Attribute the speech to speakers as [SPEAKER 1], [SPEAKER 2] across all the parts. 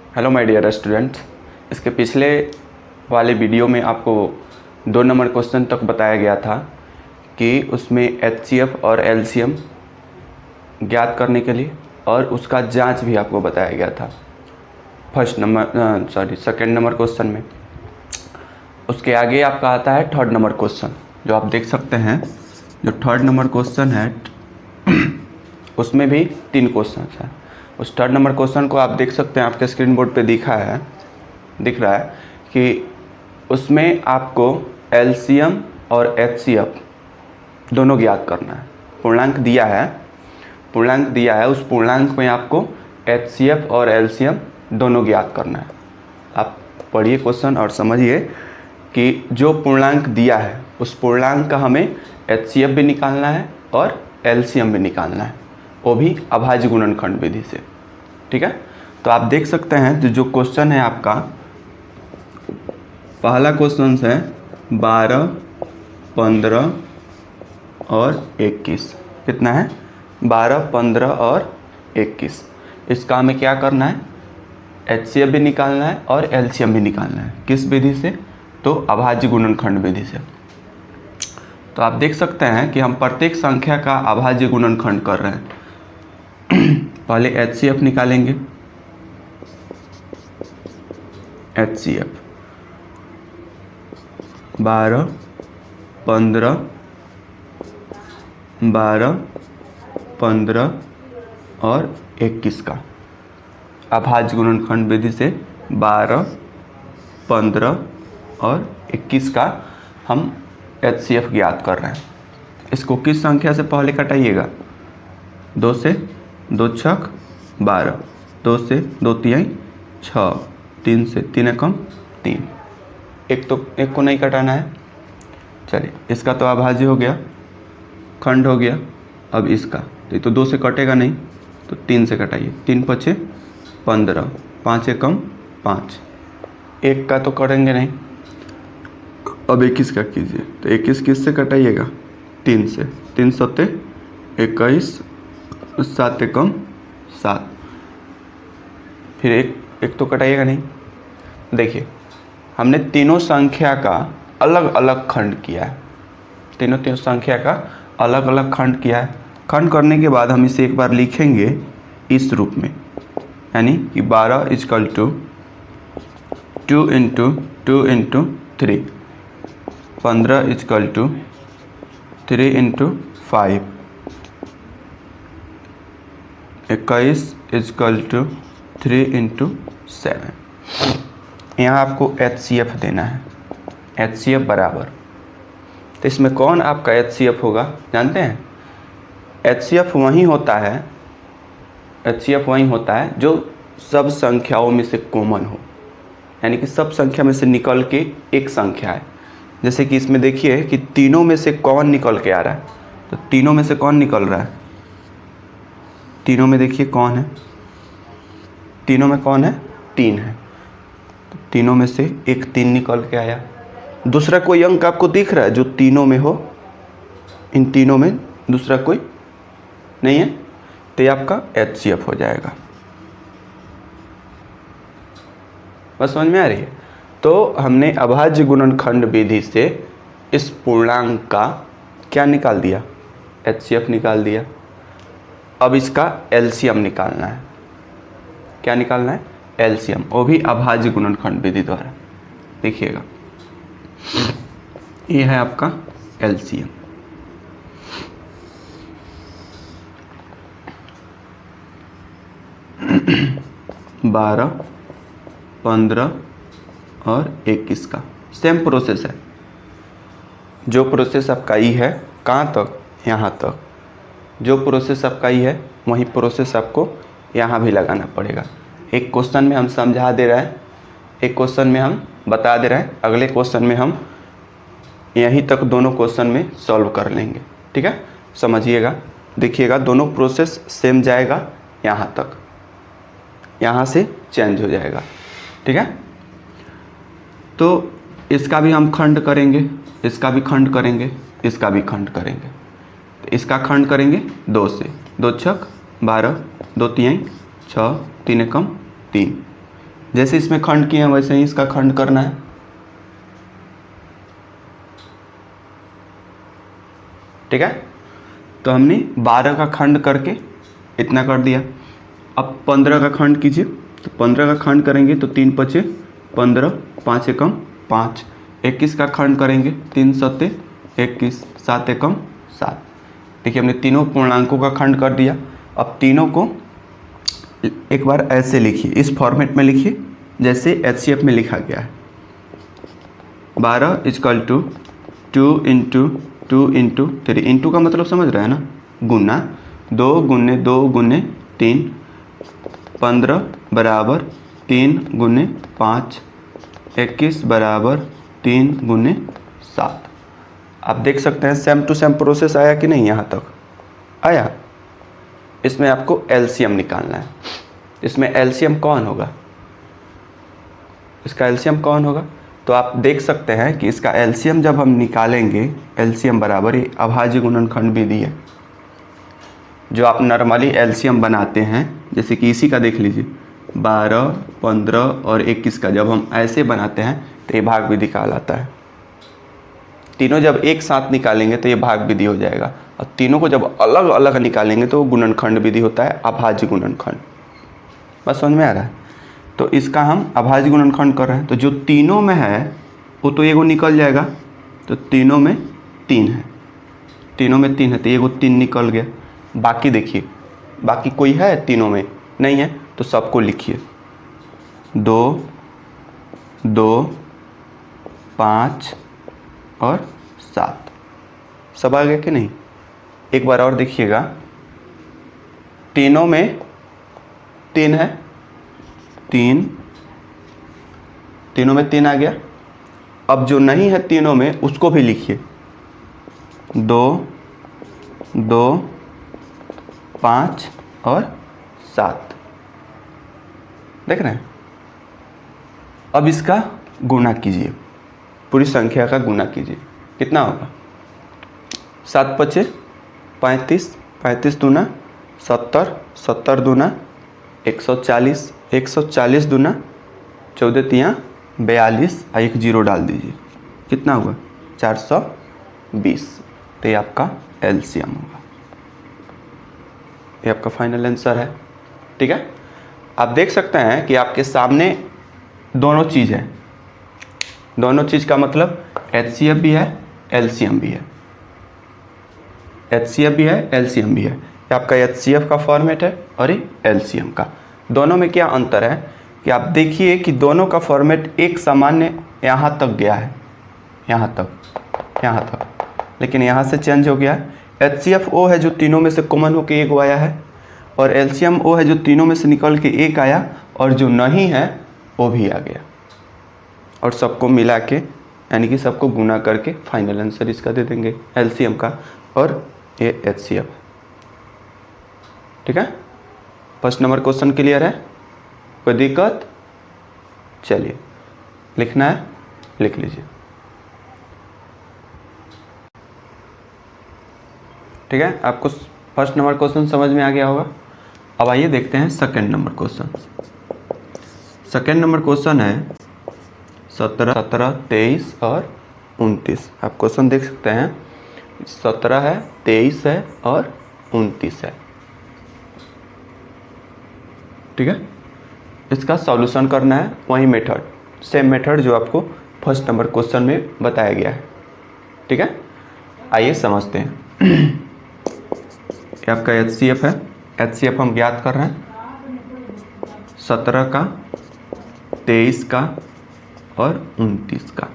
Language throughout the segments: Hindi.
[SPEAKER 1] हेलो माय डियर स्टूडेंट्स, इसके पिछले वाले वीडियो में आपको 2 नंबर क्वेश्चन तक बताया गया था कि उसमें एचसीएफ और एलसीएम ज्ञात करने के लिए और उसका जांच भी आपको बताया गया था सेकंड नंबर क्वेश्चन में। उसके आगे आपका आता है थर्ड नंबर क्वेश्चन, जो आप देख सकते हैं। जो थर्ड नंबर क्वेश्चन है उसमें भी 3 क्वेश्चन हैं। उस थर्ड नंबर क्वेश्चन को आप देख सकते हैं, आपके स्क्रीन बोर्ड पे दिख रहा है कि उसमें आपको एलसीएम और एचसीएफ दोनों ज्ञात करना है। पूर्णांक दिया है, उस पूर्णांक में आपको एचसीएफ और एलसीएम दोनों ज्ञात करना है। आप पढ़िए क्वेश्चन और समझिए कि जो पूर्णांक दिया है उस पूर्णांक का हमें एचसीएफ भी निकालना है और एलसीएम भी निकालना है, वो भी अभाज्य गुणनखंड विधि से। ठीक है, तो आप देख सकते हैं जो क्वेश्चन है आपका, पहला क्वेश्चन है 12, 15 और 21। कितना है? 12, 15 और 21। इसका हमें क्या करना है? एचसीएफ भी निकालना है और एलसीएम भी निकालना है। किस विधि से? तो अभाज्य गुणनखंड विधि से। तो आप देख सकते हैं कि हम प्रत्येक संख्या का अभाज्य गुणनखंड कर रहे हैं। पहले एचसीएफ निकालेंगे। एचसीएफ 12, 15 और 21 का अभाज्य गुणनखंड विधि से 12, 15 और 21 का हम एचसीएफ ज्ञात कर रहे हैं। इसको किस संख्या से पहले कटाइएगा? 2 से 2 छक 12, 2 से 2 तिहाई 6, 3 से 3 एकम 3। एक को नहीं कटाना है। चलिए, इसका तो अभाज्य हो गया, खंड हो गया। अब इसका तो ये तो 2 से कटेगा नहीं, तो 3 से कटाइए। 3 पचे 15, 5 एकम 5। एक का तो करेंगे नहीं। अब 21 का कीजिए, तो 21 किस से कटाइएगा? 3 से। 3 सत्ते 21, 7 एकम 7। फिर एक तो कटाइएगा नहीं। देखिए, हमने तीनों संख्या का अलग अलग खंड किया है। तीनों संख्या का अलग अलग खंड किया है। खंड करने के बाद हम इसे एक बार लिखेंगे इस रूप में, यानी कि 12 is equal to 2 into 2 into 3, 15 equal to 3 into 5, 21 equal to 3 into 7। यहाँ आपको एचसीएफ देना है। एचसीएफ बराबर, तो इसमें कौन आपका एचसीएफ होगा जानते हैं? एचसीएफ वही होता है जो सब संख्याओं में से कॉमन हो, यानी कि सब संख्या में से निकल के एक संख्या है। जैसे कि इसमें देखिए कि तीनों में से कौन निकल के आ रहा है, तो तीनों में से कौन निकल रहा है? तीनों में देखिए कौन है? तीनों में कौन है? 3 है। तो तीनों में से एक 3 निकल के आया। दूसरा कोई अंक आपको दिख रहा है जो तीनों में हो? इन तीनों में दूसरा कोई नहीं है, तो ये आपका एचसीएफ हो जाएगा। बस समझ में आ रही है? तो हमने अभाज्य गुणनखंड विधि से इस पूर्णांक का क्या निकाल दिया? एचसीएफ निकाल दिया। अब इसका एलसीएम निकालना है। क्या निकालना है? एलसीएम, वो भी अभाज्य गुणनखंड विधि द्वारा। देखिएगा, ये है आपका एलसीएम। बारह, 15 और 21 का सेम प्रोसेस है। जो प्रोसेस आपका ई है, कहाँ तक? यहाँ तक। जो प्रोसेस आपका ई है वही प्रोसेस आपको यहाँ भी लगाना पड़ेगा। एक क्वेश्चन में हम समझा दे रहे हैं, एक क्वेश्चन में हम बता दे रहे हैं, अगले क्वेश्चन में हम यहीं तक दोनों क्वेश्चन में सॉल्व कर लेंगे। ठीक है, समझिएगा। देखिएगा, दोनों प्रोसेस सेम जाएगा यहाँ तक, यहाँ से चेंज हो जाएगा। ठीक है, तो इसका भी हम खंड करेंगे, इसका भी खंड करेंगे, इसका भी खंड करेंगे। तो इसका खंड करेंगे 2 से। 2 छक 12, 2 तिहाई 6, 3 एकम 3। जैसे इसमें खंड किए हैं वैसे ही इसका खंड करना है। ठीक है, तो हमने 12 का खंड करके इतना कर दिया। अब 15 का खंड कीजिए, तो 15 का खंड करेंगे तो 3 पचे 15, 5 एकम 5। 21 का खंड करेंगे 3 सत्ते 21, 7 एकम 7। देखिए हमने तीनों पूर्णांकों का खंड कर दिया। अब तीनों को एक बार ऐसे लिखिए, इस फॉर्मेट में लिखिए जैसे HCF में लिखा गया है। 12 is equal to 2 into 2 into 3, into का मतलब समझ रहे हैं ना, गुना 2 गुने 2 गुने 3, 15 बराबर 3 गुने 5, 21 बराबर 3 गुने 7। आप देख सकते हैं सेम टू सेम प्रोसेस आया कि नहीं, यहाँ तक आया। इसमें आपको LCM निकालना है। इसमें LCM कौन होगा, इसका LCM कौन होगा, तो आप देख सकते हैं कि इसका LCM जब हम निकालेंगे, LCM बराबर ही अभाज्य गुणनखंड विधि है जो आप नॉर्मली LCM बनाते हैं। जैसे कि इसी का देख लीजिए 12, 15 और 21 का जब हम ऐसे बनाते हैं तो ये भाग विधि कहलाता है। तीनों जब एक साथ निकालेंगे तो ये भाग विधि हो जाएगा, और तीनों को जब अलग अलग निकालेंगे तो वो गुणनखंड विधि होता है, अभाज्य गुणनखंड। बस समझ में आ रहा है। तो इसका हम अभाज्य गुणनखंड कर रहे हैं, तो जो तीनों में है वो तो एगो निकल जाएगा, तो तीनों में 3 है, तीनों में 3 है तो एगो 3 निकल गया। बाकी देखिए, बाकी कोई है तीनों में नहीं है, तो सबको लिखिए 2, 2, 5 और 7। सब आ गया कि नहीं। एक बार और देखिएगा, तीनों में 3 है, 3, तीनों में 3 आ गया। अब जो नहीं है तीनों में उसको भी लिखिए 2, 2, 5 और 7। देख रहे हैं। अब इसका गुणा कीजिए, पूरी संख्या का गुणा कीजिए, कितना होगा 7 पचे 35, 35 दूना 70, 70 दूना 140, 140 दूना 14 तियाँ 42, एक जीरो डाल दीजिए, कितना होगा 420। तो ये आपका LCM होगा, ये आपका फाइनल आंसर है। ठीक है, आप देख सकते हैं कि आपके सामने दोनों चीज़ है। दोनों चीज़ का मतलब HCF भी है, LCM भी है, HCF भी है, LCM भी है। ये आपका HCF का फॉर्मेट है और ये LCM का। दोनों में क्या अंतर है कि आप देखिए कि दोनों का फॉर्मेट एक सामान्य यहाँ तक गया है, यहाँ तक, लेकिन यहाँ से चेंज हो गया है। HCF वो है जो तीनों में से कॉमन होकर एक आया है, और LCM वो है जो तीनों में से निकल के एक आया, और जो नहीं है वो भी आ गया, और सबको मिला के यानी कि सबको गुना करके फाइनल आंसर इसका दे देंगे LCM का, और ये HCF। ठीक है, फर्स्ट नंबर क्वेश्चन क्लियर है, कोई दिक्कत। चलिए लिखना है, लिख लीजिए। ठीक है, आपको फर्स्ट नंबर क्वेश्चन समझ में आ गया होगा। अब आइए देखते हैं second number question. Second number question है 17, 23 और 29। आप क्वेश्चन देख सकते हैं, 17 है, 23 है और 29 है। ठीक है, इसका सॉल्यूशन करना है, वही मेथड, सेम मेथड जो आपको फर्स्ट नंबर क्वेश्चन में बताया गया है। ठीक है, आइए समझते हैं। ये आपका HCF है, HCF हम ज्ञात कर रहे हैं 17 का, 23 का और 29 का।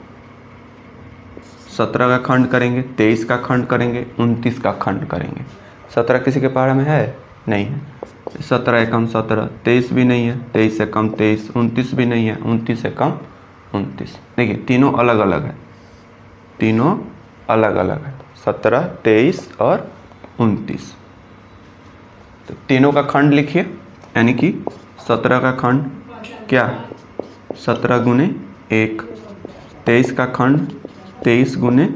[SPEAKER 1] 17 का खंड करेंगे, 23 का खंड करेंगे, 29 का खंड करेंगे। 17 किसी के पारा में है? नहीं है। 17 एकम 17, 23 भी नहीं है, 23 एकम 23, 29 भी नहीं है, 29 एकम 29। देखिए तीनों अलग अलग है, तीनों अलग अलग है, 17, 23 और 29। तो तीनों का खंड लिखिए, यानी कि 17 का खंड क्या 17 गुने 1, 23 का खंड 23 गुने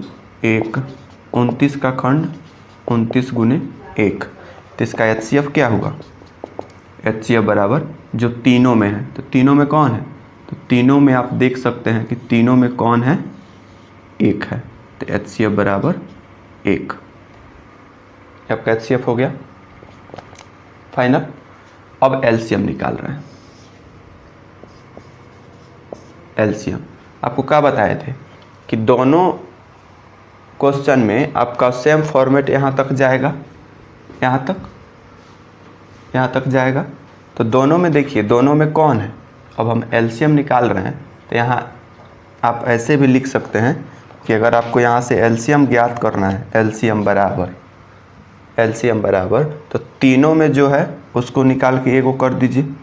[SPEAKER 1] 1, 29 का खंड 29 गुने 1। तो इसका HCF क्या होगा? HCF बराबर जो तीनों में है, तो तीनों में कौन है, तो तीनों में आप देख सकते हैं कि तीनों में कौन है, 1 है, तो HCF बराबर 1। आपका HCF हो गया फाइनल। अब LCM निकाल रहे हैं। LCM आपको क्या बताए थे कि दोनों क्वेश्चन में आपका सेम फॉर्मेट यहाँ तक जाएगा, यहाँ तक जाएगा। तो दोनों में देखिए, दोनों में कौन है। अब हम LCM निकाल रहे हैं, तो यहाँ आप ऐसे भी लिख सकते हैं कि अगर आपको यहाँ से LCM ज्ञात करना है, LCM बराबर तो तीनों में जो है उसको निकाल के एगो कर दीजिए,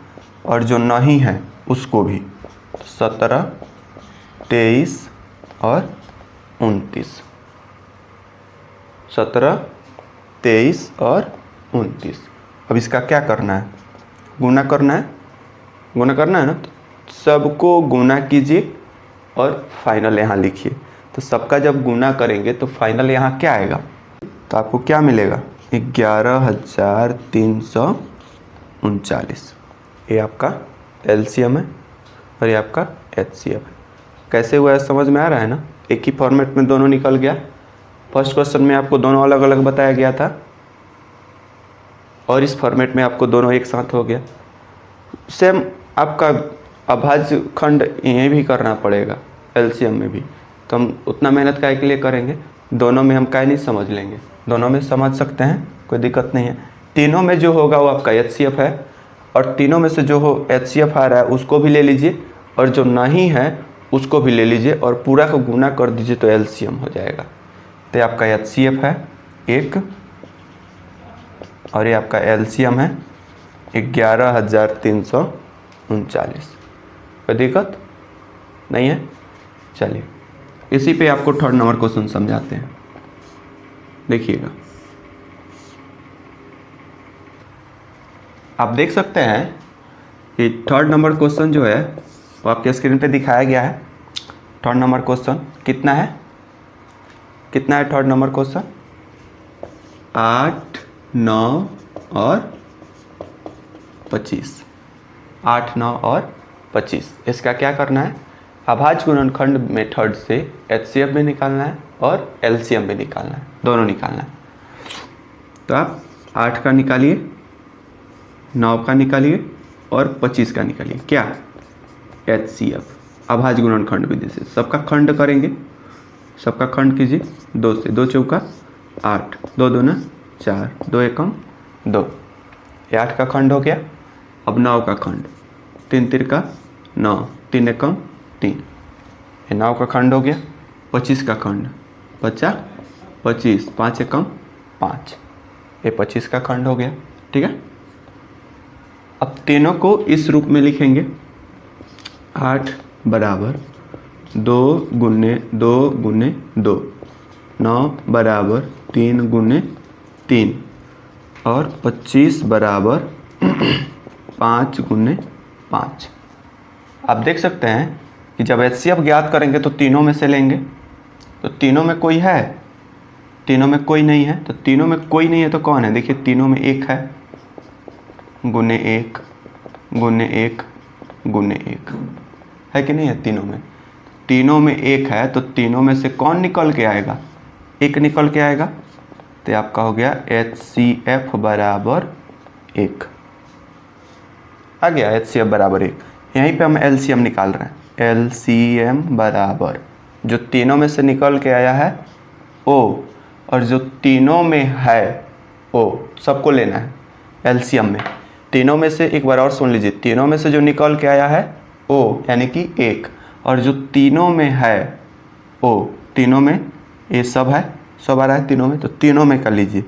[SPEAKER 1] और जो नहीं है उसको भी। 17, 23 और 29, 17, 23 और 29। अब इसका क्या करना है, गुना करना है ना। तो सबको गुना कीजिए और फाइनल यहाँ लिखिए। तो सबका जब गुना करेंगे तो फाइनल यहाँ क्या आएगा, तो आपको क्या मिलेगा, 11,339। ये आपका LCM है और ये आपका HCF है। कैसे हुआ है समझ में आ रहा है ना। एक ही फॉर्मेट में दोनों निकल गया। फर्स्ट क्वेश्चन में आपको दोनों अलग अलग बताया गया था, और इस फॉर्मेट में आपको दोनों एक साथ हो गया। सेम आपका अभाज्य खंड ये भी करना पड़ेगा LCM में भी, तो हम उतना मेहनत काहे के लिए करेंगे, दोनों में हम काहे नहीं समझ लेंगे, दोनों में समझ सकते हैं, कोई दिक्कत नहीं है। तीनों में जो होगा वो आपका HCF है, और तीनों में से जो हो HCF आ रहा है उसको भी ले लीजिए, और जो नहीं है उसको भी ले लीजिए, और पूरा को गुना कर दीजिए तो LCM हो जाएगा। तो आपका HCF है 1 और ये आपका LCM है 11,339। कोई दिक्कत नहीं है। चलिए इसी पे आपको थर्ड नंबर क्वेश्चन समझाते हैं, देखिएगा। आप देख सकते हैं कि थर्ड नंबर क्वेश्चन जो है वो आपके स्क्रीन पे दिखाया गया है। थर्ड नंबर क्वेश्चन कितना है थर्ड नंबर क्वेश्चन, 8, 9 और 25। 8, 9 और 25। इसका क्या करना है, अभाज्य गुणनखंड मेथड से HCF भी निकालना है और LCM भी निकालना है, दोनों निकालना है। तो आप 8 का निकालिए, 9 का निकालिए और 25 का निकालिए। क्या, HCF अभाज्य गुणनखंड विधि से सबका खंड करेंगे। सबका खंड कीजिए, 2 से 2 चौका 8, 2 दूना 4, 2 एकम 2। ये 8 का खंड हो गया। अब 9 का खंड, 3 तिरका 9, 3 एकम 3। ये 9 का खंड हो गया। 25 का खंड, 50, 25, 5 एकम 5। ये 25 का खंड हो गया। ठीक है। अब तीनों को इस रूप में लिखेंगे, 8 बराबर 2 गुने 2 गुने 2, 9 बराबर 3 गुने 3 और 25 बराबर 5 गुने 5। आप देख सकते हैं कि जब HCF ज्ञात करेंगे तो तीनों में से लेंगे। तो तीनों में कोई है, तीनों में कोई नहीं है। तो तीनों में कोई नहीं है तो कौन है, देखिए तीनों में 1 है, गुने 1 गुने 1 गुने 1 है कि नहीं है। तीनों में 1 है, तो तीनों में से कौन निकल के आएगा, 1 निकल के आएगा। तो आपका हो गया HCF बराबर 1 आ गया। HCF बराबर 1। यहीं पे हम LCM निकाल रहे हैं। LCM बराबर जो तीनों में से निकल के आया है O, और जो तीनों में है O, सबको लेना है LCM में। तीनों में से एक बार और सुन लीजिए, तीनों में से जो निकल के आया है O यानी कि 1, और जो तीनों में है O, तीनों में ये सब है, सब आ रहा है तीनों में। तो तीनों में कर लीजिए,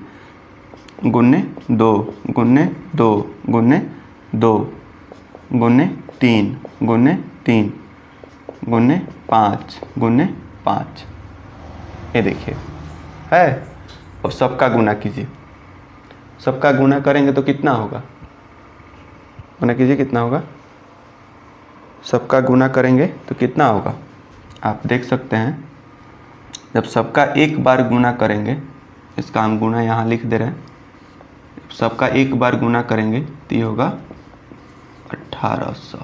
[SPEAKER 1] गुने 2 गुने 2 गुने 2 गुने 3 गुने 3 गुने 5 गुने 5। ये देखिए है। अब सबका गुना कीजिए। सबका गुना करेंगे तो कितना होगा, गुना कीजिए, कितना होगा। सबका गुना करेंगे तो कितना होगा, आप देख सकते हैं। जब सबका एक बार गुना करेंगे, इसका हम गुना यहाँ लिख दे रहे हैं। सबका एक बार गुना करेंगे तो ये होगा 1800।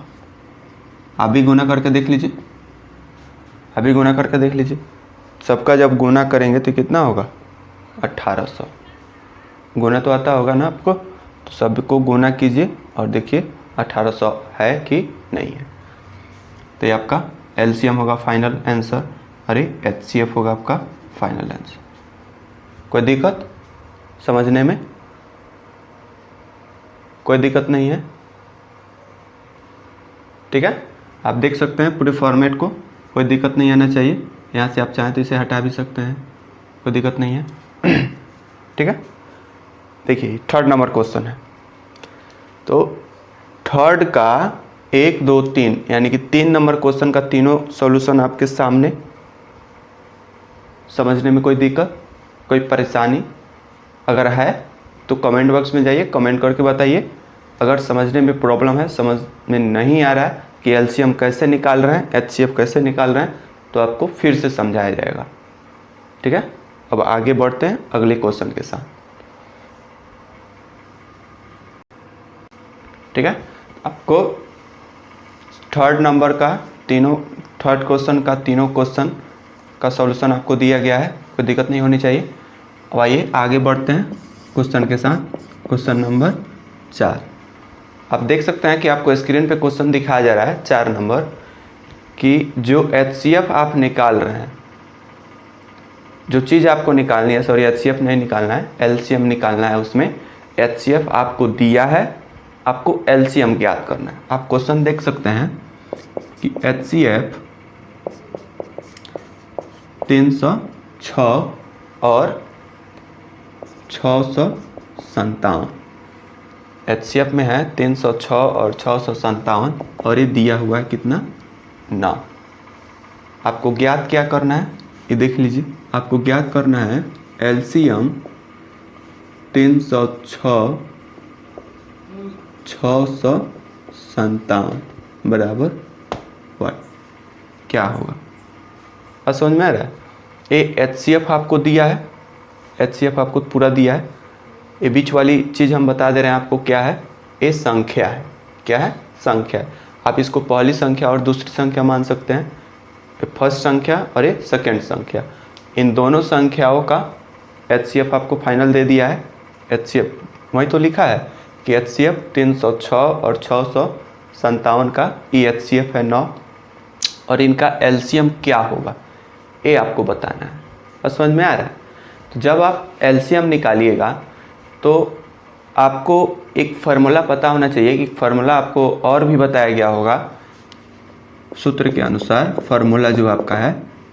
[SPEAKER 1] अभी गुना करके देख लीजिए, अभी गुना करके देख लीजिए, सबका जब गुना करेंगे तो कितना होगा 1800। गुना तो आता होगा ना आपको, तो सबको गुना कीजिए और देखिए 1800 है कि नहीं है। तो ये आपका एलसीएम होगा फाइनल आंसर और ये एचसीएफ होगा आपका फाइनल आंसर। कोई दिक्कत समझने में? कोई दिक्कत नहीं है? ठीक है, आप देख सकते हैं पूरे फॉर्मेट को, कोई दिक्कत नहीं आना चाहिए। यहाँ से आप चाहें तो इसे हटा भी सकते हैं, कोई दिक्कत नहीं है। ठीक है, देखिए थर्ड नंबर क्वेश्चन है। तो थर्ड का 1 2 3 यानी कि 3 नंबर क्वेश्चन का तीनों सॉल्यूशन आपके सामने। समझने में कोई दिक्कत, कोई परेशानी अगर है तो कमेंट बॉक्स में जाइए, कमेंट करके बताइए। अगर समझने में प्रॉब्लम है, समझ में नहीं आ रहा है कि एलसीएम कैसे निकाल रहे हैं, एचसीएफ कैसे निकाल रहे हैं, तो आपको फिर से समझाया जाएगा। ठीक है, अब आगे बढ़ते हैं अगले क्वेश्चन के साथ। ठीक है, आपको थर्ड नंबर का थर्ड क्वेश्चन का तीनों क्वेश्चन का सॉल्यूशन आपको दिया गया है, कोई दिक्कत नहीं होनी चाहिए। अब आइए आगे बढ़ते हैं क्वेश्चन के साथ। क्वेश्चन नंबर 4, आप देख सकते हैं कि आपको स्क्रीन पे क्वेश्चन दिखाया जा रहा है 4 नंबर कि जो एचसीएफ आप निकाल रहे हैं, जो चीज़ आपको निकालनी है, सॉरी एचसीएफ नहीं निकालना है, एलसीएम निकालना है। उसमें एचसीएफ आपको दिया है, आपको एलसीएम ज्ञात करना है। आप क्वेश्चन देख सकते हैं कि एचसीएफ 306 और 657, एचसीएफ में है 306 और 657 और ये दिया हुआ है कितना 9। आपको ज्ञात क्या करना है, ये देख लीजिए, आपको ज्ञात करना है एलसीएम 306 657 बराबर 1 क्या होगा। और समझ में आ रहा है? ये एचसीएफ आपको दिया है, एचसीएफ आपको पूरा दिया है। ये बीच वाली चीज़ हम बता दे रहे हैं आपको क्या है, ये संख्या है। क्या है? संख्या है। आप इसको पहली संख्या और दूसरी संख्या मान सकते हैं, फर्स्ट संख्या और ये सेकेंड संख्या। इन दोनों संख्याओं का एचसीएफ आपको फाइनल दे दिया है। एचसीएफ वही तो लिखा है कि एचसीएफ 306 और 657 का ई एचसीएफ है 9 और इनका एलसीएम क्या होगा ये आपको बताना है। और समझ में आ रहा है? तो जब आप एलसीएम निकालिएगा तो आपको एक फार्मूला पता होना चाहिए कि फार्मूला आपको और भी बताया गया होगा सूत्र के अनुसार। फार्मूला जो आपका है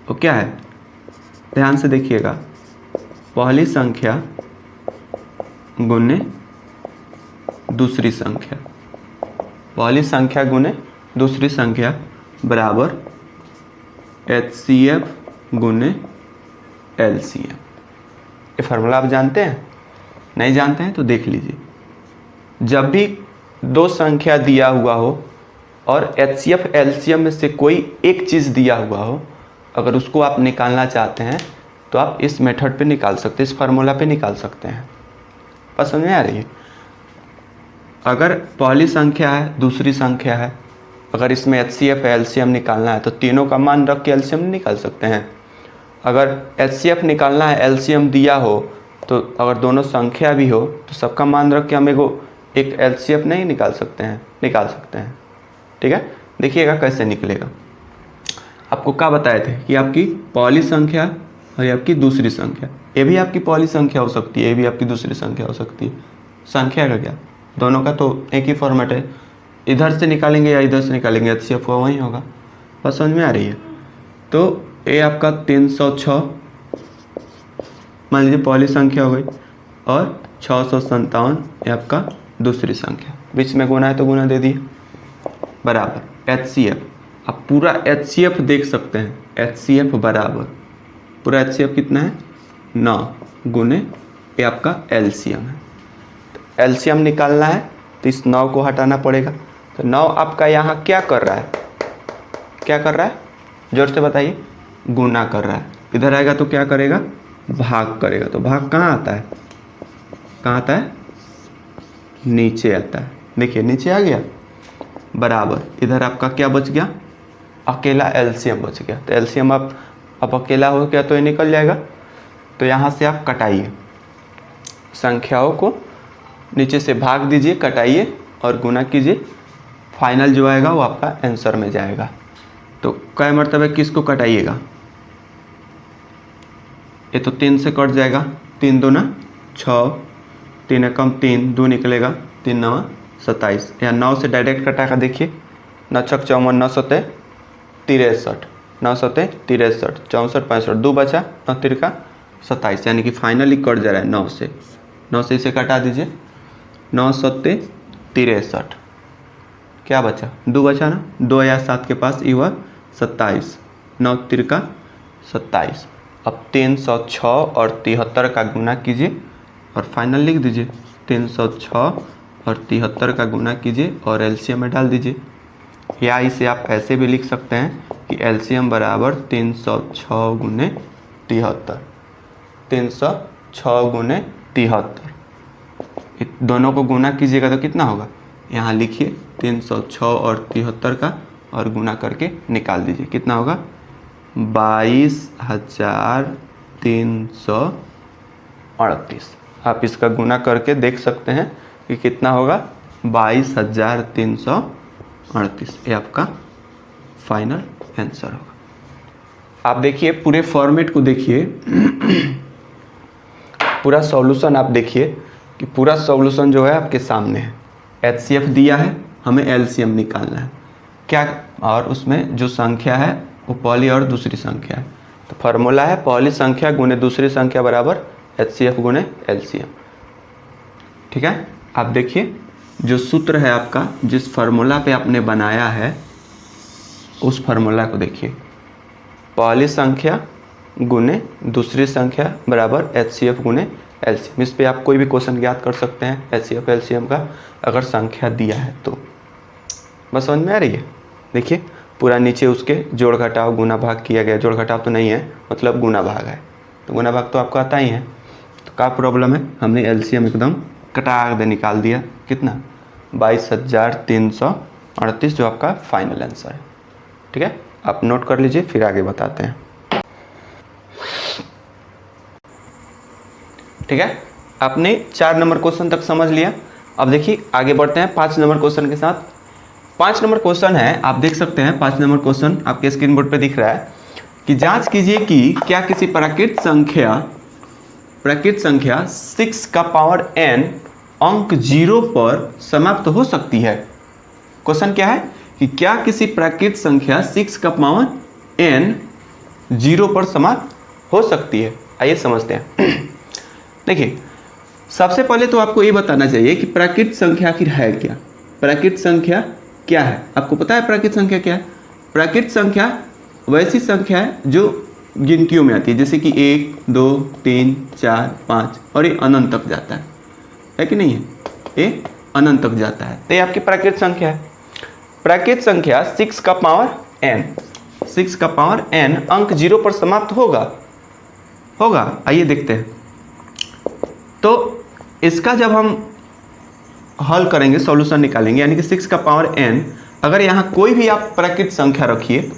[SPEAKER 1] वो क्या है, ध्यान से देखिएगा, पहली संख्या गुने दूसरी संख्या, पहली संख्या गुने दूसरी संख्या बराबर एचसीएफ गुने एलसीएम। ये फार्मूला आप जानते हैं? नहीं जानते हैं तो देख लीजिए। जब भी दो संख्या दिया हुआ हो और एचसीएफ एलसीएम में से कोई एक चीज़ दिया हुआ हो, अगर उसको आप निकालना चाहते हैं तो आप इस मेथड पे निकाल सकते हैं, इस फार्मूला पे निकाल सकते हैं। बस समझ में आ रही है? अगर पहली संख्या है दूसरी संख्या है, अगर इसमें एचसीएफ एलसीएम निकालना है तो तीनों का मान रख के एलसीएम निकाल सकते हैं। अगर एचसीएफ निकालना है, एलसीएम दिया हो, तो अगर दोनों संख्या भी हो तो सबका मान रख के हम एक एलसीएफ नहीं निकाल सकते हैं, निकाल सकते हैं। ठीक है, देखिएगा कैसे निकलेगा। आपको क्या बताए थे कि आपकी पहली संख्या और ये आपकी दूसरी संख्या, ये भी आपकी पहली संख्या हो सकती है, ये भी आपकी दूसरी संख्या हो सकती है। संख्या का क्या, दोनों का तो एक ही फॉर्मेट है, इधर से निकालेंगे या इधर से निकालेंगे एचसीएफ वही होगा। बस समझ में आ रही है? तो ये आपका 306 मान लीजिए पहली संख्या हो गई और 657 ये आपका दूसरी संख्या, बीच में गुना है तो गुना दे दिए बराबर एचसीएफ। आप पूरा एचसीएफ देख सकते हैं, एचसीएफ बराबर पूरा एचसीएफ कितना है 9 गुने ये आपका एलसीएम है। तो एलसीएम निकालना है तो इस 9 को हटाना पड़ेगा। तो 9 आपका यहाँ क्या कर रहा है, क्या कर रहा है, जोर से बताइए, गुना कर रहा है। इधर आएगा तो क्या करेगा, भाग करेगा। तो भाग कहाँ आता है, कहाँ आता है, नीचे आता है। देखिए नीचे आ गया। बराबर, इधर आपका क्या बच गया, अकेला एलसीएम बच गया। तो एलसीएम अब अकेला हो गया तो ये निकल जाएगा। तो यहाँ से आप कटाइए, संख्याओं को नीचे से भाग दीजिए, कटाइए और गुना कीजिए, फाइनल जो आएगा वो आपका आंसर में जाएगा। तो कई मरतबे किसको कटाइएगा, ये तो 3 से कट जाएगा, 3 दूना 6, 3 एकम 3, 2 निकलेगा, 3 9 27, या 9 से डायरेक्ट कटा कर देखिए, 9 छक 54, 9 सते 63, 9 सते 63, 64 65, 2 बचा, 9 तिरका 27, यानी कि फाइनली कट जा रहा है 9 से इसे कटा दीजिए, 9 सते 63, क्या बचा, 2 बचा ना, 2 या 7 के पास ये हुआ 27, 9 तिरका 27। अब 306 और 73 का गुना कीजिए और फाइनल लिख दीजिए, 306 और 73 का गुना कीजिए और एलसीएम में डाल दीजिए, या इसे आप ऐसे भी लिख सकते हैं कि एलसीएम बराबर 306 गुने 73, 306 गुने 73। दोनों को गुना कीजिएगा तो कितना होगा, यहाँ लिखिए 306 और 73 का और गुना करके निकाल दीजिए, कितना होगा 22,338। आप इसका गुना करके देख सकते हैं कि कितना होगा 22,338। ये आपका फाइनल आंसर होगा। आप देखिए पूरे फॉर्मेट को देखिए, पूरा सॉल्यूशन आप देखिए कि पूरा सॉल्यूशन जो है आपके सामने है। एचसीएफ दिया है, हमें एलसीएम निकालना है क्या, और उसमें जो संख्या है वो पहली और दूसरी संख्या है। तो फार्मूला है पहली संख्या गुने दूसरी संख्या बराबर एचसीएफ गुने एलसीएम। ठीक है, आप देखिए जो सूत्र है आपका, जिस फार्मूला पे आपने बनाया है उस फार्मूला को देखिए, पहली संख्या गुने दूसरी संख्या बराबर एचसीएफ गुने एलसीएम। इस पे आप कोई भी क्वेश्चन ज्ञात कर सकते हैं एचसीएफ एलसीएम का, अगर संख्या दिया है तो। बस समझ में आ रही है। देखिए पूरा नीचे उसके जोड़ घटाव गुना भाग किया गया, जोड़ घटाव तो नहीं है, मतलब गुना भाग है, तो गुना भाग तो आपको आता ही है। तो क्या प्रॉब्लम है, हमने एलसीएम एकदम कटा दे निकाल दिया, कितना 22,338, जो आपका फाइनल आंसर है। ठीक है, आप नोट कर लीजिए, फिर आगे बताते हैं। ठीक है, आपने 4 नंबर क्वेश्चन तक समझ लिया। अब देखिए आगे बढ़ते हैं 5 नंबर क्वेश्चन के साथ। 5 नंबर क्वेश्चन है, आप देख सकते हैं 5 नंबर क्वेश्चन आपके स्क्रीन बोर्ड पे दिख रहा है कि जांच कीजिए कि क्या किसी प्राकृत संख्या 6 का पावर n अंक 0 पर समाप्त हो सकती है। क्वेश्चन क्या है कि क्या किसी प्राकृत संख्या 6 का पावर n 0 पर समाप्त हो सकती है। आइए समझते हैं। देखिए सबसे पहले तो आपको ये बताना चाहिए कि प्राकृत संख्या आखिर है क्या। प्राकृत संख्या क्या है, आपको पता है प्राकृत संख्या क्या है? प्राकृत संख्या वैसी संख्या है जो गिनतियों में आती है, जैसे कि 1 2 3 4 5 और ये अनंत तक जाता है कि नहीं है, ये अनंत तक जाता है, तो ये आपकी प्राकृत संख्या है। प्राकृत संख्या 6 का पावर n अंक 0 पर समाप्त होगा। आइए देखते हैं। तो इसका जब हम हल करेंगे, सॉल्यूशन निकालेंगे, यानी कि 6 का पावर n, अगर यहाँ कोई भी आप प्राकृत संख्या रखिए,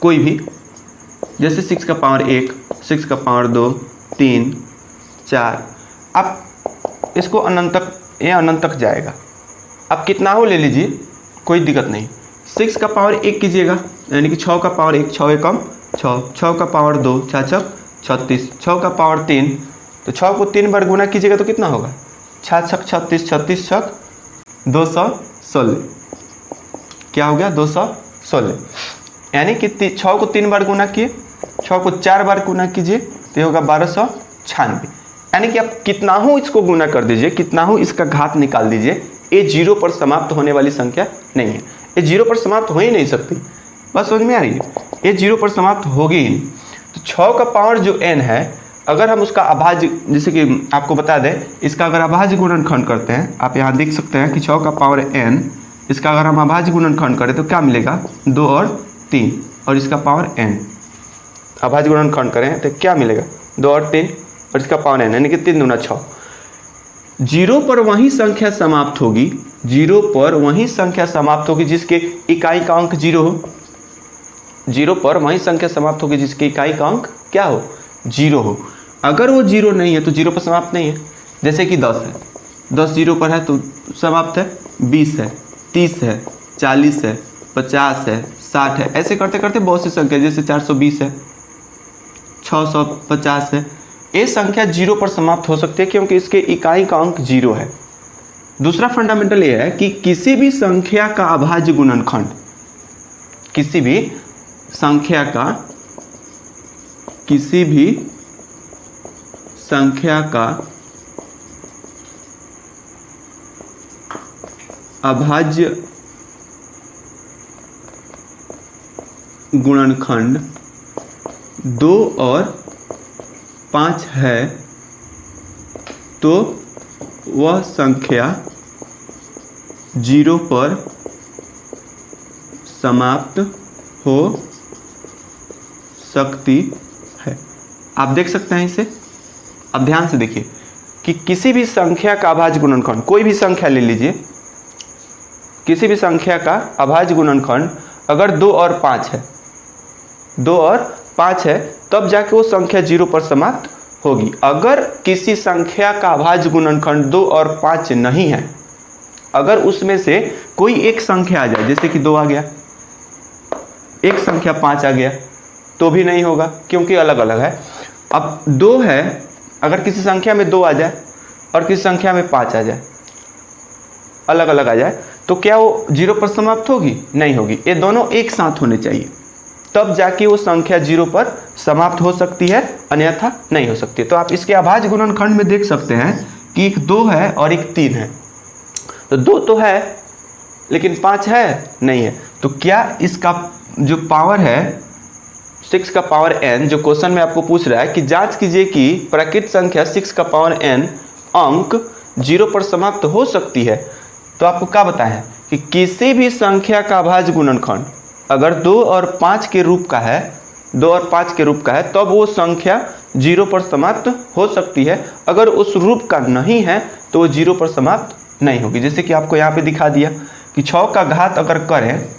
[SPEAKER 1] कोई भी, जैसे 6 का पावर 1, 6 का पावर 2, 3, 4, आप इसको अनंत तक, ये अनंत तक जाएगा। आप कितना हो ले लीजिए, कोई दिक्कत नहीं। 6 का पावर 1 कीजिएगा, यानी कि 6 का पावर 1, 6 एकम 6, 6 का पावर 2, 4 छक 36, 6 का पावर 3, तो 6 को 3 बार गुना कीजिएगा तो कितना होगा, 6 छक 36, 36 छक 216, क्या हो गया 216, यानी कि 6 को 3 बार गुना किए, 6 को 4 बार गुना कीजिए तो ये होगा 1296। यानी कि आप कितना हो इसको गुना कर दीजिए, कितना हो इसका घात निकाल दीजिए, ये 0 पर समाप्त होने वाली संख्या नहीं है, ये 0 पर समाप्त हो ही नहीं सकती। बस समझ में आ रही है, ये 0 पर समाप्त होगी ही। तो 6 का पावर जो n है, अगर हम उसका अभाज्य, जैसे कि आपको बता दें, इसका अगर अभाज्य गुणनखंड करते हैं, आप यहाँ देख सकते हैं कि 6 का पावर n, इसका अगर हम अभाज्य गुणनखंड करें तो क्या मिलेगा, 2 और 3, और इसका पावर n, अभाज्य गुणनखंड करें तो क्या मिलेगा, 2 और 3 और इसका पावर n, यानी कि 3 दूना 6। 0 पर वही संख्या समाप्त होगी जीरो पर वही संख्या समाप्त होगी जिसके इकाई का अंक जीरो हो। जीरो पर वही संख्या समाप्त होगी जिसके इकाई का अंक क्या हो, जीरो हो। अगर वो जीरो नहीं है तो जीरो पर समाप्त नहीं है। जैसे कि 10 है, 10 जीरो पर है तो समाप्त है। 20 है, 30 है, 40 है, 50 है, 60 है, ऐसे करते करते बहुत सी संख्या, जैसे 420 है, 650 है, ये संख्या जीरो पर समाप्त हो सकती है क्योंकि इसके इकाई का अंक जीरो है। दूसरा फंडामेंटल ये है कि किसी भी संख्या का अभाज्य गुणनखंड, किसी भी संख्या का अभाज्य गुणनखंड 2 और 5 है तो वह संख्या जीरो पर समाप्त हो सकती है। आप देख सकते हैं इसे। अब ध्यान से देखिए कि किसी भी संख्या का अभाज्य गुणनखंड, कोई भी संख्या ले लीजिए, किसी भी संख्या का अभाज्य गुणनखंड अगर 2 और 5 है, 2 और 5 है, तब जाके वो संख्या जीरो पर समाप्त होगी। अगर किसी संख्या का अभाज्य गुणनखंड 2 और 5 नहीं है, अगर उसमें से कोई एक संख्या आ जाए, जैसे कि 2 आ गया, एक संख्या 5 आ गया, तो भी नहीं होगा क्योंकि अलग अलग है। अब 2 है, अगर किसी संख्या में 2 आ जाए और किसी संख्या में 5 आ जाए, अलग अलग आ जाए, तो क्या वो जीरो पर समाप्त होगी? नहीं होगी। ये दोनों एक साथ होने चाहिए, तब जाके वो संख्या जीरो पर समाप्त हो सकती है, अन्यथा नहीं हो सकती। तो आप इसके अभाज्य गुणनखंड में देख सकते हैं कि एक 2 है और एक 3 है। तो 2 तो है लेकिन 5 है नहीं है। तो क्या इसका जो पावर है 6 का पावर n, जो क्वेश्चन में आपको पूछ रहा है कि जांच कीजिए कि प्राकृत संख्या 6 का पावर n अंक जीरो पर समाप्त हो सकती है, तो आपको क्या बताएं कि किसी भी संख्या का अभाज्य गुणनखंड अगर 2 और 5 के रूप का है, 2 और 5 के रूप का है, तब वो संख्या जीरो पर समाप्त हो सकती है। अगर उस रूप का नहीं है तो वो जीरो पर समाप्त नहीं होगी। जैसे कि आपको यहाँ पे दिखा दिया कि 6 का घात अगर करें,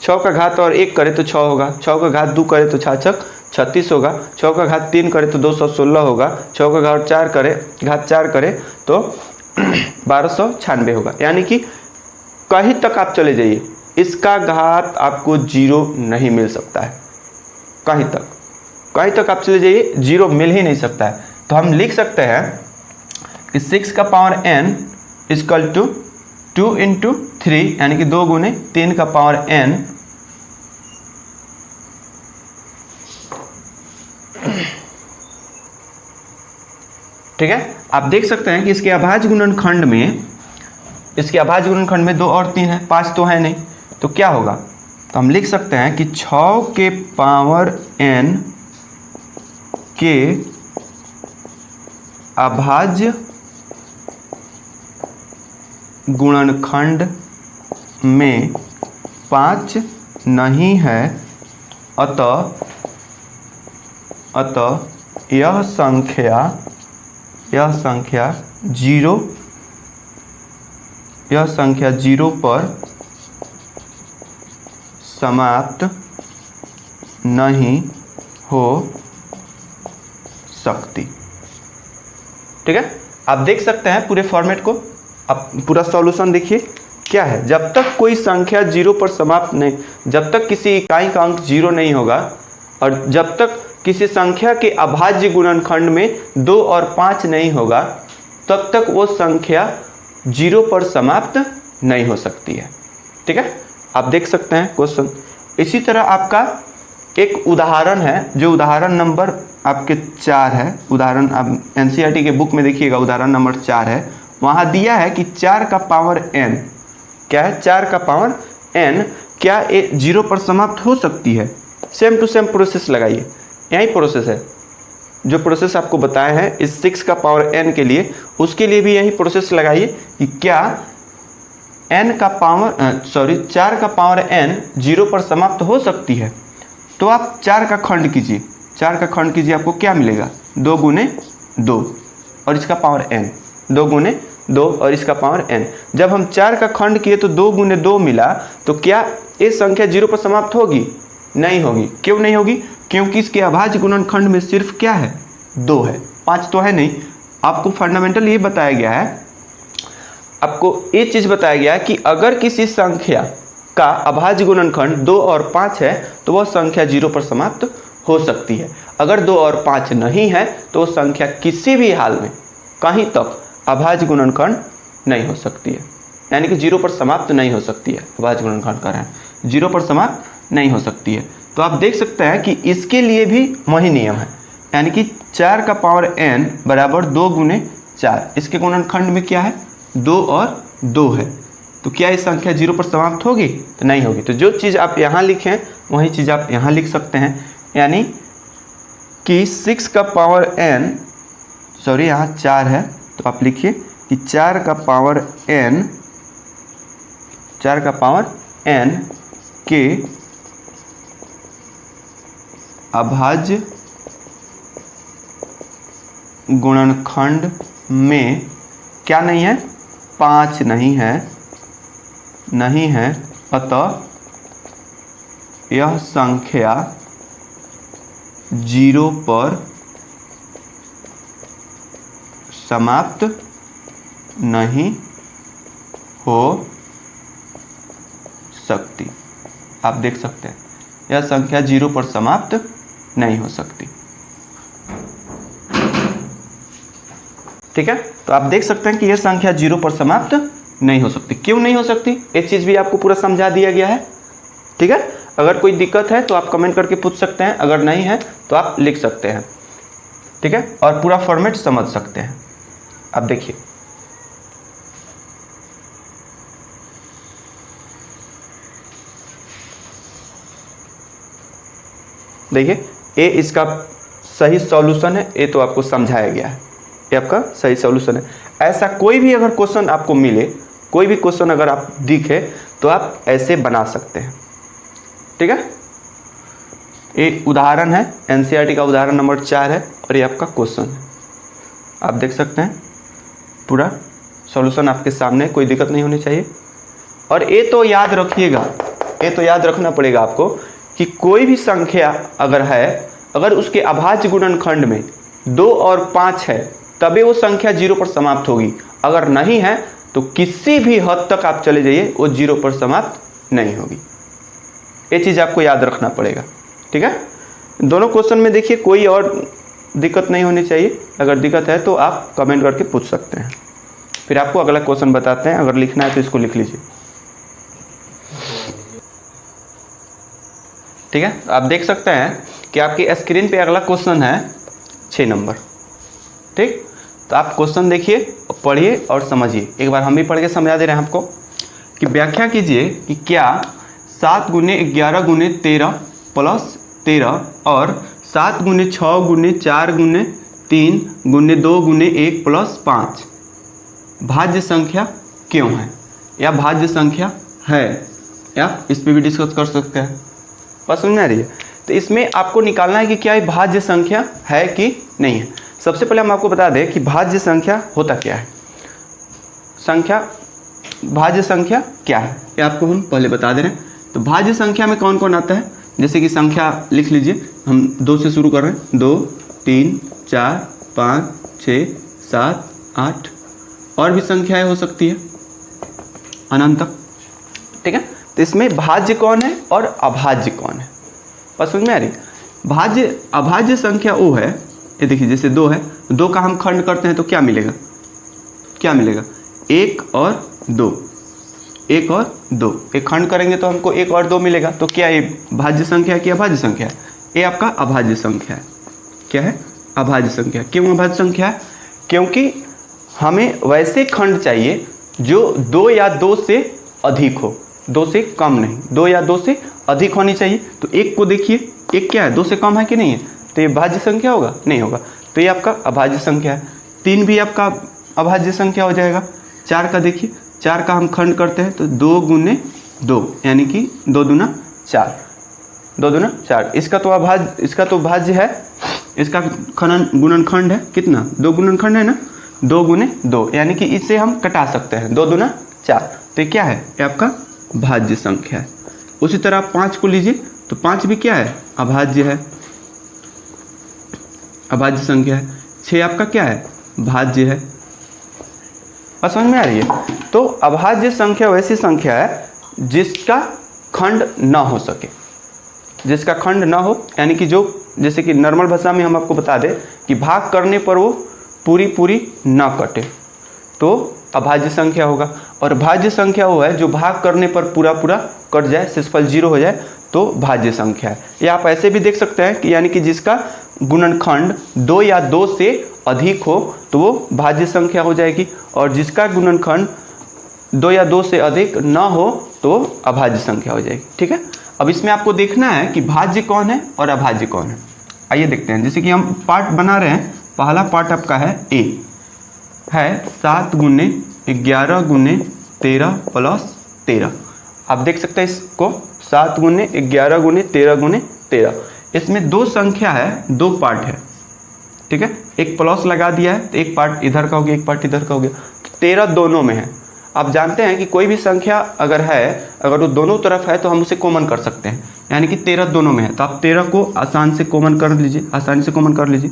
[SPEAKER 1] 6 का घात और 1 करे तो 6 होगा, 6 का घात 2 करे तो 6 छक 36 होगा, 6 का घात 3 करे तो 216 होगा, 6 का घात 4 करे तो 1296 होगा। यानी कि कहीं तक आप चले जाइए, इसका घात आपको जीरो नहीं मिल सकता है। कहीं तक आप चले जाइए, जीरो मिल ही नहीं सकता है। तो हम लिख सकते हैं कि 6 का power n equal to 2 into 3, यानी कि 2 गुने 3 का पावर n ठीक है। आप देख सकते हैं कि इसके अभाज्य गुणनखंड में 2 और 3 है, 5 तो है नहीं, तो क्या होगा? तो हम लिख सकते हैं कि 6 के पावर n के अभाज्य गुणनखंड में 5 नहीं है, अतः यह संख्या जीरो पर समाप्त नहीं हो सकती। ठीक है, आप देख सकते हैं पूरे फॉर्मेट को। आप पूरा सॉल्यूशन देखिए क्या है। जब तक कोई संख्या जीरो पर समाप्त नहीं, जब तक किसी इकाई का अंक जीरो नहीं होगा और जब तक किसी संख्या के अभाज्य गुणनखंड में 2 और 5 नहीं होगा, तब तक वो संख्या जीरो पर समाप्त नहीं हो सकती है। ठीक है, आप देख सकते हैं क्वेश्चन। इसी तरह आपका एक उदाहरण है, जो उदाहरण नंबर आपके 4 है। उदाहरण आप एनसीईआरटी के बुक में देखिएगा, उदाहरण नंबर 4 है। वहाँ दिया है कि 4 का पावर n, क्या है 4 का पावर n, क्या ये जीरो पर समाप्त हो सकती है? सेम टू सेम प्रोसेस लगाइए, यही प्रोसेस है जो प्रोसेस आपको बताया है इस 6 का पावर n के लिए, उसके लिए भी यही प्रोसेस लगाइए कि क्या 4 का पावर n जीरो पर समाप्त हो सकती है। तो आप 4 का खंड कीजिए, 4 का खंड कीजिए, आपको क्या मिलेगा? 2 गुने 2 और इसका पावर n, 2 गुने 2 और इसका पावर n। जब हम 4 का खंड किए तो 2 गुने 2 मिला, तो क्या ये संख्या 0 पर समाप्त होगी? नहीं होगी। क्यों नहीं होगी? क्योंकि इसके अभाज्य गुणनखंड में सिर्फ क्या है? 2 है, 5 तो है नहीं। आपको फंडामेंटल ये बताया गया है, आपको ये चीज़ बताया गया है कि अगर किसी संख्या का अभाज्य गुणनखंड 2 और 5 है तो वह संख्या 0 पर समाप्त हो सकती है। अगर 2 और 5 नहीं है तो संख्या किसी भी हाल में कहीं तक अभाज्य गुणनखंड नहीं हो सकती है, यानी कि 0 पर समाप्त नहीं हो सकती है। अभाज्य गुणनखंड कर रहे हैं 0 पर समाप्त नहीं हो सकती है। तो आप देख सकते हैं कि इसके लिए भी वही नियम है, यानी कि 4 का पावर n बराबर 2 गुने 4। इसके गुणनखंड में क्या है? 2 और 2 है। तो क्या ये संख्या 0 पर समाप्त होगी? तो नहीं होगी। तो जो चीज़ आप यहाँ लिखें वही चीज़ आप यहाँ लिख सकते हैं, यानी कि 6 का पावर n, सॉरी यहाँ 4 है तो आप लिखिए कि 4 का पावर n, 4 का पावर n के अभाज्य गुणनखंड में क्या नहीं है? 5 नहीं है, अतः यह संख्या 0 पर समाप्त नहीं हो सकती। आप देख सकते हैं यह संख्या 0 पर समाप्त नहीं हो सकती। ठीक है, तो आप देख सकते हैं कि यह संख्या 0 पर समाप्त नहीं हो सकती। क्यों नहीं हो सकती? एक चीज़ भी आपको पूरा समझा दिया गया है। ठीक है, अगर कोई दिक्कत है तो आप कमेंट करके पूछ सकते हैं, अगर नहीं है तो आप लिख सकते हैं। ठीक है, और पूरा फॉर्मेट समझ सकते हैं। अब देखिए, ये इसका सही सॉल्यूशन है, ये तो आपको समझाया गया है, ये आपका सही सॉल्यूशन है। ऐसा कोई भी अगर क्वेश्चन आपको मिले, कोई भी क्वेश्चन अगर आप दिखे तो आप ऐसे बना सकते हैं। ठीक है, एक उदाहरण है, एनसीईआरटी का उदाहरण नंबर 4 है और ये आपका क्वेश्चन है। आप देख सकते हैं पूरा सॉल्यूशन आपके सामने, कोई दिक्कत नहीं होनी चाहिए। और ये तो याद रखिएगा, ये तो याद रखना पड़ेगा आपको कि कोई भी संख्या अगर है, अगर उसके अभाज्य गुणनखंड में 2 और 5 है तभी वो संख्या 0 पर समाप्त होगी। अगर नहीं है तो किसी भी हद तक आप चले जाइए वो 0 पर समाप्त नहीं होगी। ये चीज़ आपको याद रखना पड़ेगा। ठीक है, दोनों क्वेश्चन में देखिए कोई और दिक्कत नहीं होनी चाहिए। अगर दिक्कत है तो आप कमेंट करके पूछ सकते हैं, फिर आपको अगला क्वेश्चन बताते हैं। अगर लिखना है तो इसको लिख लीजिए। ठीक है, आप देख सकते हैं कि आपकी स्क्रीन पे अगला क्वेश्चन है 6 नंबर। ठीक, तो आप क्वेश्चन देखिए, पढ़िए और समझिए। एक बार हम भी पढ़ के समझा दे रहे हैं आपको कि व्याख्या कीजिए कि क्या 7 गुने 11 गुने 13 प्लस 13 और 7 गुने 6 गुने 4 गुने 3 गुने 2 गुने 1 प्लस 5 भाज्य संख्या क्यों है, या भाज्य संख्या है, या इस पर भी डिस्कस कर सकते हैं। बात समझ में आ रही है? तो इसमें आपको निकालना है कि क्या ये भाज्य संख्या है कि नहीं है। सबसे पहले हम आपको बता दें कि भाज्य संख्या होता क्या है। भाज्य संख्या क्या है ये आपको हम पहले बता दे रहे हैं। तो भाज्य संख्या में कौन कौन आता है, जैसे कि संख्या लिख लीजिए, हम 2 से शुरू कर रहे हैं। 2, 3, 4, 5, 6, 7, 8 और भी संख्याएं हो सकती है अनंत तक। ठीक है, तो इसमें भाज्य कौन है और अभाज्य कौन है, बस समझ में आ रही। भाज्य अभाज्य संख्या वो है, ये देखिए जैसे 2 है, 2 का हम खंड करते हैं तो क्या मिलेगा, 1 और 2, 1 और 2, एक खंड करेंगे तो हमको 1 और 2 मिलेगा। तो क्या ये भाज्य संख्या है कि अभाज्य संख्या है? ये आपका अभाज्य संख्या है। क्या है? अभाज्य संख्या। क्यों अभाज्य संख्या है? क्योंकि हमें वैसे खंड चाहिए जो 2 या 2 से अधिक हो, 2 से कम नहीं, 2 या 2 से अधिक होनी चाहिए। तो 1 को देखिए, 1 क्या है, 2 से कम है कि नहीं है, तो ये भाज्य संख्या होगा, नहीं होगा, तो ये आपका अभाज्य संख्या है। 3 भी आपका अभाज्य संख्या हो जाएगा। 4 का देखिए, 4 का हम खंड करते हैं तो 2 गुने 2 यानी कि 2 दूना 4, 2 दूना 4। इसका तो भाज्य है, इसका गुणनखंड है कितना, 2 गुणनखंड है ना, 2 गुने 2, यानी कि इसे हम कटा सकते हैं, 2 दूना 4। तो ये क्या है, ये आपका भाज्य संख्या है। उसी तरह आप 5 को लीजिए तो 5 भी क्या है, अभाज्य है, अभाज्य संख्या है। 6 आपका क्या है, भाज्य है। और समझ में आ रही है? तो अभाज्य संख्या वैसी संख्या है जिसका खंड ना हो सके, जिसका खंड ना हो, यानी कि जो, जैसे कि नॉर्मल भाषा में हम आपको बता दें कि भाग करने पर वो पूरी ना कटे, तो अभाज्य संख्या होगा। और भाज्य संख्या वो है जो भाग करने पर पूरा कट जाए, शेषफल 0 हो जाए, तो भाज्य संख्या है। या आप ऐसे भी देख सकते हैं कि यानी कि जिसका गुणनखंड 2 या 2 से अधिक हो तो वो भाज्य संख्या हो जाएगी, और जिसका गुणनखंड 2 या 2 से अधिक ना हो तो अभाज्य संख्या हो जाएगी। ठीक है, अब इसमें आपको देखना है कि भाज्य कौन है और अभाज्य कौन है। आइए देखते हैं। जैसे कि हम पार्ट बना रहे हैं, पहला पार्ट आपका है ए, है 7 गुने 11 गुने 13 प्लस 13। आप देख सकते हैं इसको, 7 गुने 11 गुने 13 गुने 13। इसमें 2 संख्या है, 2 पार्ट है। ठीक है, एक प्लस लगा दिया है तो एक पार्ट इधर का हो गया, एक पार्ट इधर का हो गया। 13 दोनों में है। आप जानते हैं कि कोई भी संख्या अगर है, अगर वो दोनों तरफ है तो हम उसे कॉमन कर सकते हैं, यानी कि 13 दोनों में है। तो आप 13 को आसान से कॉमन कर लीजिए, आसानी से कॉमन कर लीजिए,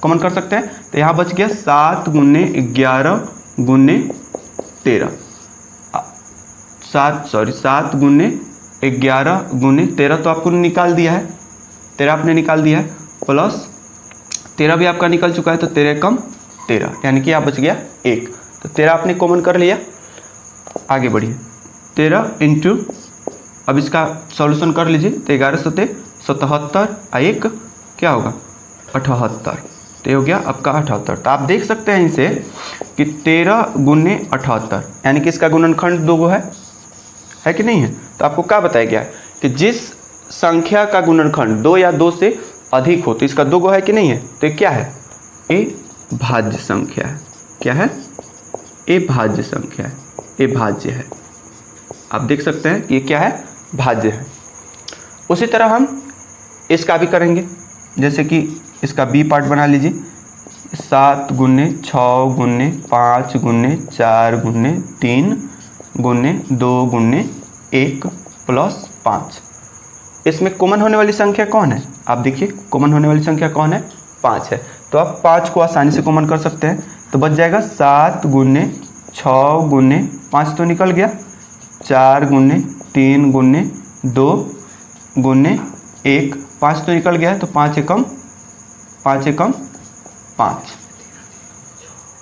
[SPEAKER 1] कॉमन कर सकते हैं। तो यहाँ बच गया 7 गुने 11 गुने 13, 7 गुने 11 गुने 13 तो आपको निकाल दिया है, 13 आपने निकाल दिया है, प्लस 13 भी आपका निकल चुका है, तो 13 कम 13, यानी कि यहाँ बच गया 1। तो 13 आपने कॉमन कर लिया। आगे बढ़िए, 13 इंटू, अब इसका सॉल्यूशन कर लीजिए। तो 11 सते 77, 1 क्या होगा 78, तो ये हो गया आपका 78। तो आप देख सकते हैं इसे कि 13 गुने 78, यानी कि इसका गुणनखंड 2 है कि नहीं है। तो आपको क्या बताया गया है कि जिस संख्या का गुणनखंड 2 या 2 से अधिक हो तो इसका 2 है कि नहीं है। तो ये क्या है, ये भाज्य संख्या है। क्या है, ये भाज्य संख्या है, ये भाज्य है। आप देख सकते हैं कि ये क्या है, भाज्य है। उसी तरह हम इसका भी करेंगे। जैसे कि इसका बी पार्ट बना लीजिए, 7 गुने 6 गुने 5 गुने 4 गुने 3 गुने 2 गुने 1 प्लस 5। इसमें कॉमन होने वाली संख्या कौन है, आप देखिए कॉमन होने वाली संख्या कौन है, 5 है। तो आप 5 को आसानी से कॉमन कर सकते हैं। तो बच जाएगा 7 गुने 6 गुने 5 तो निकल गया, 4 गुने 3 गुने 2 गुने 1, 5 तो निकल गया है। तो 5 एकम 5,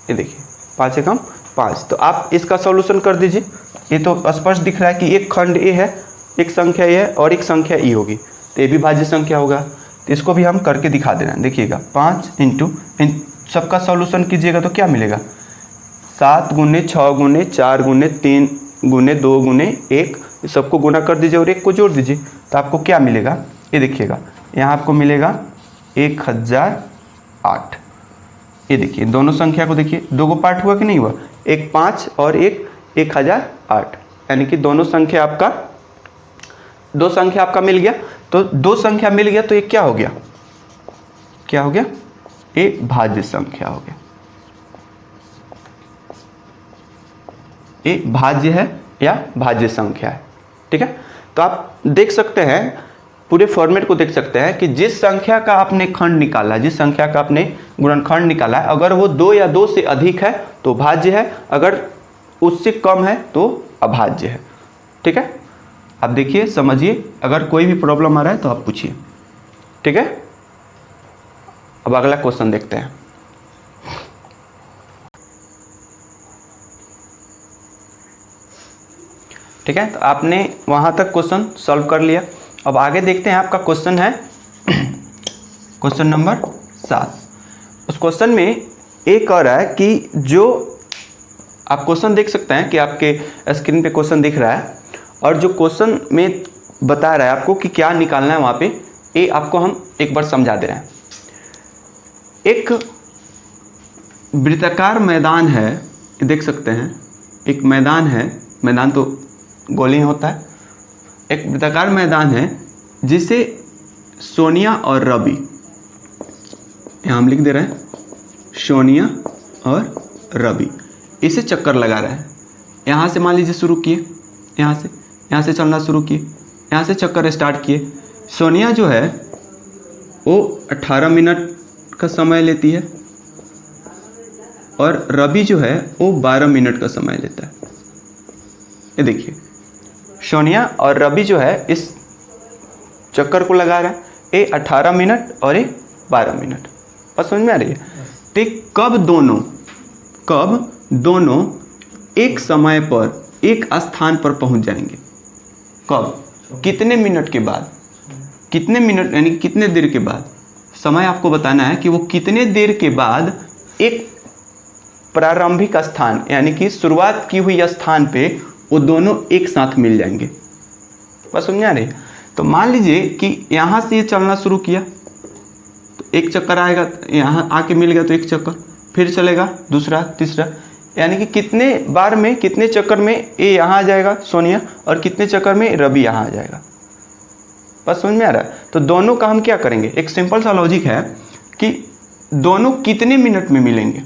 [SPEAKER 1] ये देखिए 5 एकम 5। तो आप इसका सॉल्यूशन कर दीजिए। ये तो स्पष्ट दिख रहा है कि एक खंड ए है, एक संख्या ए है और एक संख्या ई होगी, तो ये भी भाज्य संख्या होगा। तो इसको भी हम करके दिखा दे रहे हैं। देखिएगा 5 इंटू, इन सबका सॉल्यूशन कीजिएगा तो क्या मिलेगा, 7 गुने 6 गुने 4 गुने 3 गुने 2 गुने 1, सबको गुना कर दीजिए और 1 को जोड़ दीजिए। तो आपको क्या मिलेगा, ये देखिएगा, यहाँ आपको मिलेगा 1008। ये देखिए दोनों संख्या को देखिए, 2 को पार्ट हुआ कि नहीं हुआ, एक 5 और एक 1008, यानी कि दोनों संख्या आपका, 2 संख्या आपका मिल गया। तो 2 संख्या मिल गया तो ये क्या हो गया, क्या हो गया, ये भाज्य संख्या हो गया। ये भाज्य है या भाज्य संख्या है। ठीक है, तो आप देख सकते हैं, पूरे फॉर्मेट को देख सकते हैं कि जिस संख्या का आपने खंड निकाला, जिस संख्या का आपने गुणनखंड निकाला है, अगर वो 2 या 2 से अधिक है तो भाज्य है, अगर उससे कम है तो अभाज्य है। ठीक है, आप देखिए समझिए, अगर कोई भी प्रॉब्लम आ रहा है तो आप पूछिए। ठीक है, अब अगला क्वेश्चन देखते हैं। ठीक है, तो आपने वहां तक क्वेश्चन सॉल्व कर लिया। अब आगे देखते हैं, आपका क्वेश्चन है क्वेश्चन नंबर 7। उस क्वेश्चन में एक कह रहा है कि जो आप क्वेश्चन देख सकते हैं कि आपके स्क्रीन पे क्वेश्चन दिख रहा है, और जो क्वेश्चन में बता रहा है आपको कि क्या निकालना है वहाँ पे, ये आपको हम एक बार समझा दे रहे हैं। एक वृत्ताकार मैदान है, देख सकते हैं, एक मैदान है, मैदान तो गोल ही होता है। एक वृत्ताकार मैदान है जिसे सोनिया और रवि, यहाँ हम लिख दे रहे हैं, सोनिया और रवि इसे चक्कर लगा रहा है। यहाँ से मान लीजिए शुरू किए, यहाँ से चलना शुरू किए, यहाँ से चक्कर स्टार्ट किए। सोनिया जो है वो 18 मिनट का समय लेती है और रवि जो है वो 12 मिनट का समय लेता है। ये देखिए सोनिया और रवि जो है इस चक्कर को लगा रहा है, ये 18 मिनट और ये 12 मिनट। और समझ में आ रही है? तो कब दोनों एक समय पर एक स्थान पर पहुंच जाएंगे? कब? कितने मिनट के बाद? कितने मिनट यानी कितने देर के बाद? समय आपको बताना है कि वो कितने देर के बाद एक प्रारंभिक स्थान यानी कि शुरुआत की हुई स्थान पे वो दोनों एक साथ मिल जाएंगे। बस समझ आ रही है? तो मान लीजिए कि यहाँ से ये चलना शुरू किया तो एक चक्कर आएगा, यहाँ आके मिल गया तो एक चक्कर, फिर चलेगा दूसरा, तीसरा, यानी कि कितने बार में, कितने चक्कर में ये यहाँ आ जाएगा सोनिया और कितने चक्कर में रवि यहाँ आ जाएगा। बस समझ में आ रहा है? तो दोनों का हम क्या करेंगे, एक सिंपल सा लॉजिक है कि दोनों कितने मिनट में मिलेंगे,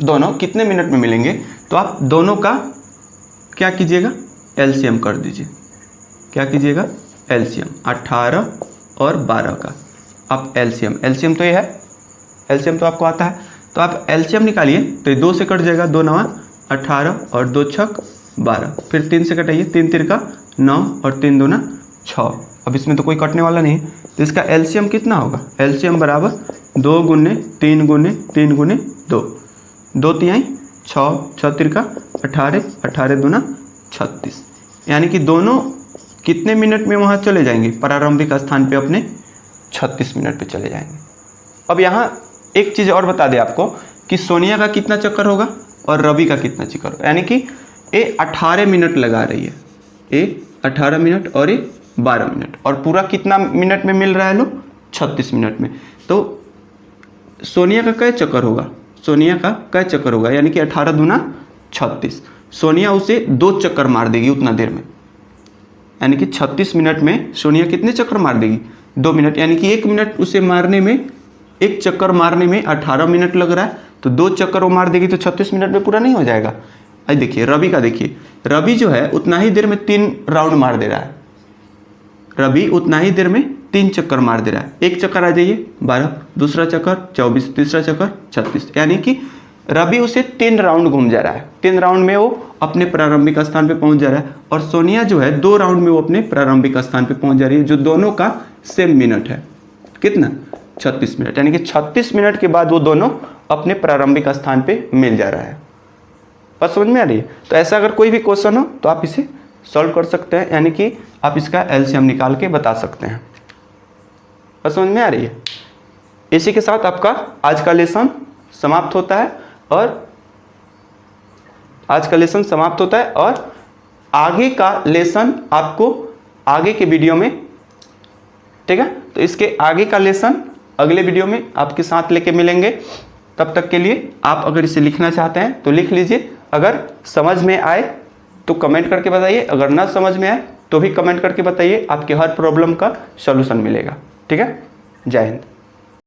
[SPEAKER 1] दोनों कितने मिनट में मिलेंगे, तो आप दोनों का क्या कीजिएगा, एलसीएम कर दीजिए। क्या कीजिएगा, एलसीएम 18 और 12 का आप एलसीएम तो ये है, एलसीएम तो आपको आता है, तो आप एलसीएम निकालिए तो ये 2 से कट जाएगा, 2 9 18 और 2 छक 12, फिर 3 से कटाइए, 3 तिरका 9 और 3 दूना 6। अब इसमें तो कोई कटने वाला नहीं है, तो इसका एलसीएम कितना होगा, एलसीएम बराबर 2 गुने 3 गुने 3 गुने 2, 2 तिहाई 6, 6 तिरका 18, 18 दूना 36, यानी कि दोनों कितने मिनट में वहाँ चले जाएंगे, प्रारंभिक स्थान पे अपने 36 मिनट पे चले जाएंगे। अब यहाँ एक चीज़ और बता दें आपको कि सोनिया का कितना चक्कर होगा और रवि का कितना चक्कर होगा, यानी कि ये 18 मिनट लगा रही है, ये 18 मिनट और ये 12 मिनट, और पूरा कितना मिनट में मिल रहा है लोग, 36 मिनट में। तो सोनिया का क्या चक्कर होगा, सोनिया का क्या चक्कर होगा, यानी कि 18 दूना 36, सोनिया उसे 2 चक्कर मार देगी उतना देर में, यानी कि 36 मिनट में सोनिया कितने चक्कर मार देगी, 2 मिनट, यानी कि 1 मिनट उसे मारने में, एक चक्कर मारने में 18 मिनट लग रहा है, तो 2 चक्कर वो मार देगी तो 36 मिनट में पूरा नहीं हो जाएगा। आई देखिए रवि का, देखिए रवि जो है उतना ही देर में 3 राउंड मार दे रहा है, रवि उतना ही देर में 3 चक्कर मार दे रहा है, एक चक्कर आ जाइए 12, दूसरा चक्कर 24, तीसरा चक्कर 36, यानी कि रवि उसे 3 राउंड घूम जा रहा है, 3 राउंड में वो अपने प्रारंभिक स्थान पे पहुंच जा रहा है, और सोनिया जो है 2 राउंड में वो अपने प्रारंभिक स्थान पे पहुंच जा रही है, जो दोनों का सेम मिनट है, कितना, 36 मिनट, यानी कि 36 मिनट के बाद वो दोनों अपने प्रारंभिक स्थान पे मिल जा रहा है। बस समझ में आ रही है? तो ऐसा अगर कोई भी क्वेश्चन हो तो आप इसे सॉल्व कर सकते हैं, यानी कि आप इसका एलसीएम निकाल के बता सकते हैं। बस समझ में आ रही है? इसी के साथ आपका आज का लेसन समाप्त होता है, और आगे का लेसन आपको आगे के वीडियो में, ठीक है, तो इसके आगे का लेसन अगले वीडियो में आपके साथ लेके मिलेंगे। तब तक के लिए आप अगर इसे लिखना चाहते हैं तो लिख लीजिए, अगर समझ में आए तो कमेंट करके बताइए, अगर ना समझ में आए तो भी कमेंट करके बताइए, आपके हर प्रॉब्लम का सॉल्यूशन मिलेगा। ठीक है, जय हिंद।